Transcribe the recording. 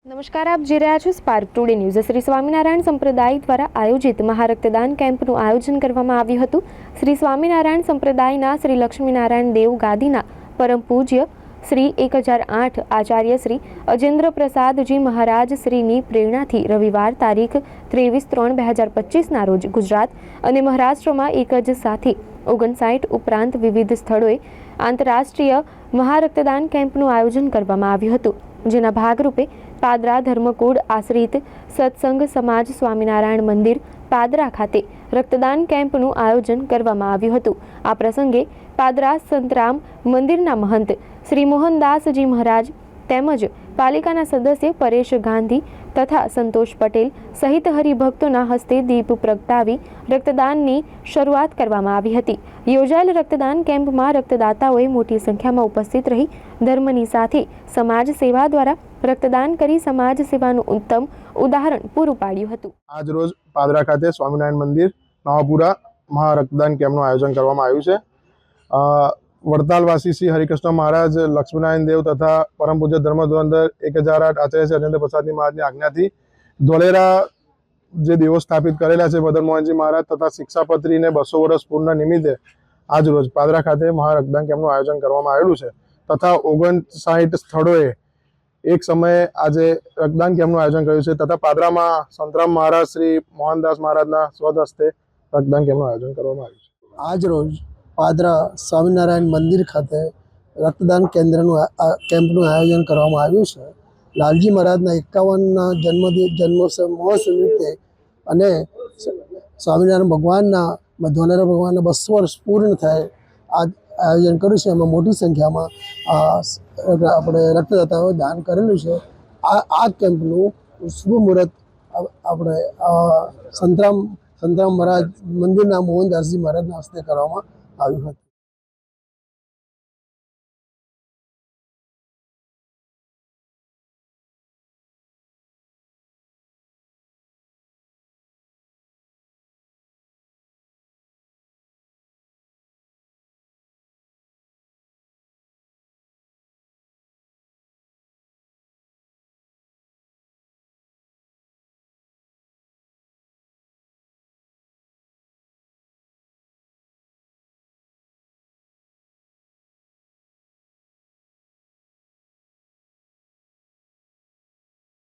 નમસ્કાર, આપ જોઈ રહ્યા છો spark today news. Shri Swaminarayan સંપ્રદાય દ્વારા આયોજિત મહારક્તદાન કેમ્પનું આયોજન કરવામાં આવ્યું હતું। શ્રી સ્વામિનારાયણ સંપ્રદાયના શ્રી લક્ષ્મીનારાયણ દેવ ગાદીના પરમ પૂજ્ય શ્રી 1008 આચાર્ય શ્રી અજેન્દ્ર પ્રસાદજી મહારાજ શ્રીની પ્રેરણાથી રવિવાર તારીખ 23/3/2025ના રોજ ગુજરાત અને મહારાષ્ટ્રમાં એક જ સાથે 59 ઉપરાંત વિવિધ સ્થળોએ આંતરરાષ્ટ્રીય મહારક્તદાન કેમ્પનું આયોજન કરવામાં આવ્યું હતું, જેના ભાગરૂપે પાદરા ધર્મકૂળ આશ્રિત સત્સંગ સમાજ સ્વામિનારાયણ મંદિર પાદરા ખાતે રક્તદાન કેમ્પનું આયોજન કરવામાં આવ્યું હતું। આ પ્રસંગે પાદરા સંતરામ મંદિરના મહંત શ્રી મોહનદાસજી મહારાજ તેમજ પાલિકાના સદસ્ય પરેશ ગાંધી તથા સંતોષ પટેલ સહિત હરિભક્તોના હસ્તે દીપ પ્રગટાવી રક્તદાનની શરૂઆત કરવામાં આવી હતી। યોજાયેલ રક્તદાન કેમ્પમાં રક્તદાતાઓએ મોટી સંખ્યામાં ઉપસ્થિત રહી ધર્મની સાથે સમાજ સેવા દ્વારા રક્તદાન કરી સમાજ સેવાનું ઉત્તમ ઉદાહરણ પૂરું પાડ્યું હતું। આજ રોજ પાદરા ખાતે સ્વામિનારાયણ મંદિર નવાપુરા મહા રક્તદાન કેમ્પનું આયોજન કરવામાં આવ્યું છે। વડતાલવાસી શ્રી હરિકૃષ્ણ મહારાજ લક્ષ્મીનારાયણ દેવ તથા પરમ પૂજ્ય ધર્મધ્વંદર 1008 આચાર્ય શ્રી અજેન્દ્ર પ્રસાદજી મહારાજની આજ્ઞાથી ધોલેરા જે દેવો સ્થાપિત કરેલા છે મદન મોહનજી મહારાજ તથા શિક્ષાપત્રીને 200 વર્ષ પૂર્ણ નિમિત્તે આજ રોજ પાદરા ખાતે મહા રક્તદાન કેમ્પનું આયોજન કરવામાં આવેલું છે તથા 59 સ્થળોએ એક સમયે આજે રક્તદાન કેમ્પનું આયોજન કર્યું છે તથા પાદરામાં સંતરામ મહારાજ શ્રી મોહનદાસ મહારાજના સ્વહસ્તે રક્તદાન કેમ્પનું આયોજન કરવામાં આવ્યું છે। આજ રોજ પાદરા સ્વામિનારાયણ મંદિર ખાતે રક્તદાન કેમ્પનું આયોજન કરવામાં આવ્યું છે। લાલજી મહારાજના 51ના જન્મોત્સવ મહોત્સવ નિમિત્તે અને સ્વામિનારાયણ ભગવાનના ધોલેરા ભગવાનના 200 વર્ષ પૂર્ણ થાય આ આયોજન કર્યું છે। એમાં મોટી સંખ્યામાં આપણે રક્તદાતાઓએ દાન કરેલું છે। આ કેમ્પનું શુભ મુહૂર્ત આપણે સંતરામ મહારાજ મંદિરના મોહનદાસજી મહારાજના હસ્તે કરવામાં આવ્યું હતું।